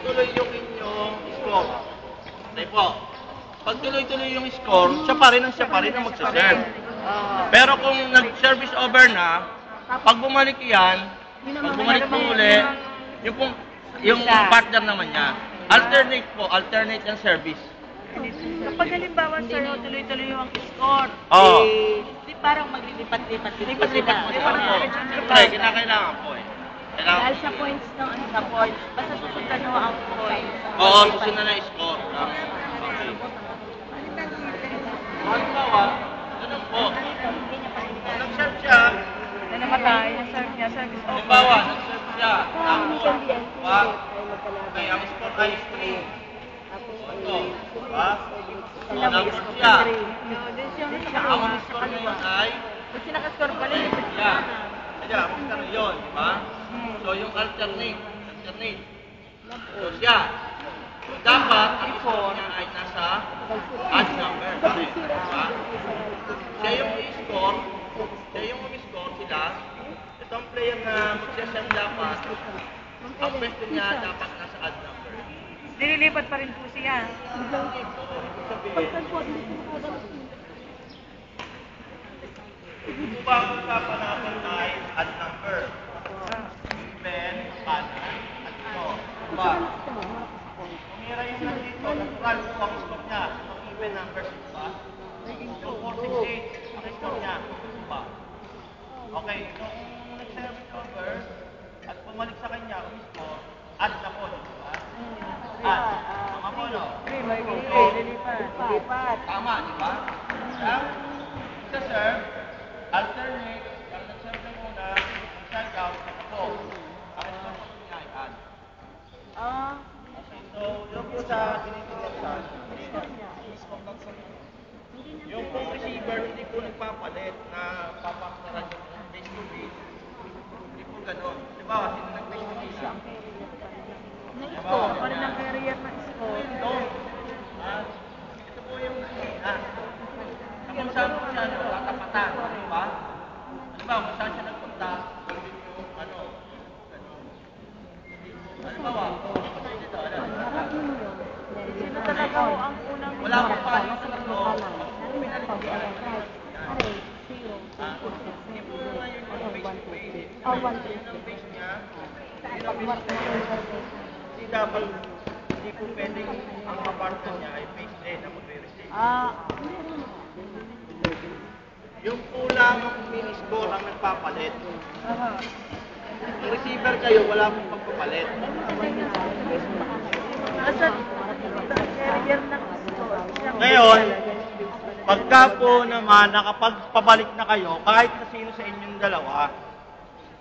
tuloy-tuloy yung inyong score. Okay po. Pag tuloy-tuloy yung score, siya pa rin ang magsaserve. Pero kung nag-service over na, pag bumalik yan, pag bumalik po uli, yung partner naman niya. Alternate yung service. Kapag halimbawa sa'yo, tuloy-tuloy yung score, di parang maglilipat-lipat. Lipat-lipat mo siya. Siyempre, kinakailangan po eh. Dahil sa points ng ano sa points, basta susundan mo ang points. Oo, susundan na score. Okay. Halimbawa, ganun po. Nag-serve siya. Na namatay, na-serve niya, service over. Halimbawa, nag-serve siya. Tapos, okay, ang score ay 3. Ito, diba? Number siya. Ang score ngayon ay Kasi nakascore pala yun. siya. Kaya, ang score yun, diba? So, yung alternate. So, siya. So, dapat, ang score niya ay nasa odd number. Diba? Siya yung i-score. Sila. Ito ang player na magsasam dapat. Ang pwesto niya dapat nasa odd number. Nililipat pa rin po siya. Kung ba ang usapan natin ay odd number? Even, kanan, at ito. Diba? Kumira yung nandito, natural kung ang score niya. Ang even numbers, diba? Yung 468, ang score niya. Diba? Okay, kung nag-service over, at bumalik sa kanya, ang score, add na po, diba? Add. Tama po, no? Lilipat. Tama, diba? Sa serve, alternate, ang nag-serve na muna, side out, at po. Ang score po niya ay add. Okay, so, yung po sa tinitingnan yung pong receiver, hindi po nagpapalit na papaksaran yung face-to-face. Hindi po gano'n. Diba? Sino nag-face-to-face? Na-score. Parang ng career na score. Ito po yung kung saan po siya tatapatan. Diba? Diba? Kung saan siya nagpunta, gawin yung gano'n. Halimbawa, Sino talaga ang unang wala po pa yung tatlo. Hindi dapat, hindi po pwedeng ang kapartner niya ay face din na magre-receive. Yung kulang mini-score ang nagpapalit. Ang receiver kayo, wala pong pagpapalit. Asa career ng score. Ngayon, pagka po naman nakapagpabalik na kayo, kahit na sino sa inyong dalawa,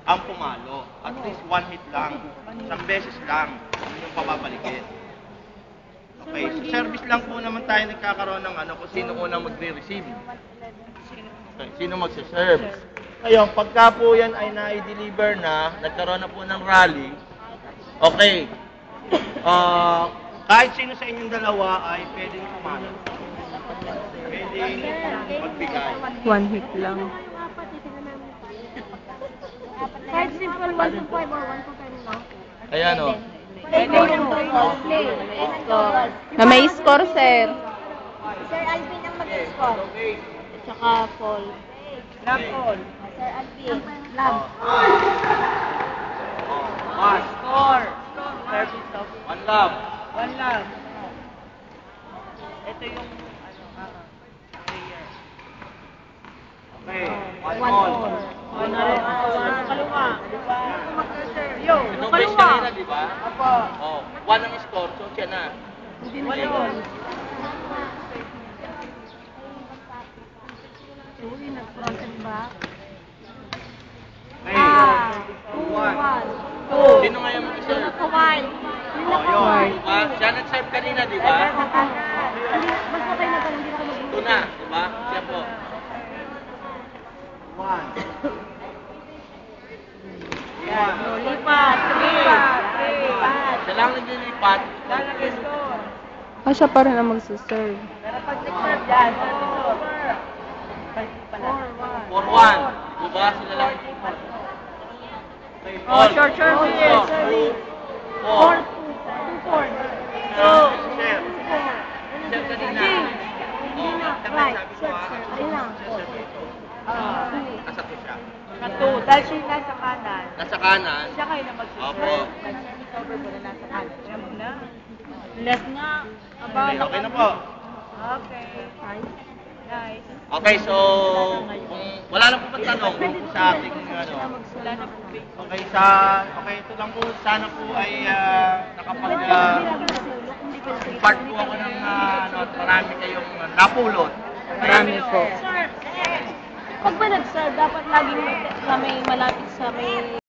ang pumalo. At least one hit lang. Isang beses lang yung pababalikin. Okay, so service lang po naman tayo nagkakaroon ng kung sino unang magre-receive. Okay, sino magse-serve. Ngayon, pagka po yan ay na-deliver na, nagkaroon na po ng rally, okay, kahit sino sa inyong dalawa ay pwedeng pumalo. Pwedeng magbigay. One hit lang. Kahit simple 1 to 5 or 1 to 10 lang. Ayan o. Na may score, sir. Sir Alvin ang mag-score. At saka Paul. Love all. Sir Alvin. Love. One. Score. Service of One love. one love. Ito yung prayer. Okay. One One all. all. One kalunga. Diba? Yo, Itong base kanina, di ba? Apo. Oh, one ang score, so siya na. Wala yun. Uy, nag-front and back. Okay. One. Sino nga yung mag-serve? Kawal. Oh, yun. Siya nag-serve kanina, di ba? Mas okay na ba? Hindi na ako mag- Ito na, di ba? Siya po. One. One. Lipat. Siya lang naglilipat. Lalagay score. Siya pa rin ang magsaserve. Pero pag nag-serve yan, service over. Pala. 4-1. Di ba? Sila lang. Okay, Oh, short service. Four. 4-2. Two. Sir. Sir, kanina. Hindi na. Right. Sir, sir. Ayun lang. Nasa to siya. Kato. Dahil siya yung nasa kanan. Nasa kanan. Siya kayo na magsusunod. Opo. Dahil siya yung cover mo na nasa kanan. Siya muna. Less nga. Okay na po. Okay. Nice. Okay, so kung wala na po ba tanong sa ating ano? Wala na po. Okay, ito lang po sana po ay part po ako ng ano, marami kayong napulot. Marami po. Sir, pag ba nag-sir, dapat laging sa may malapit sa may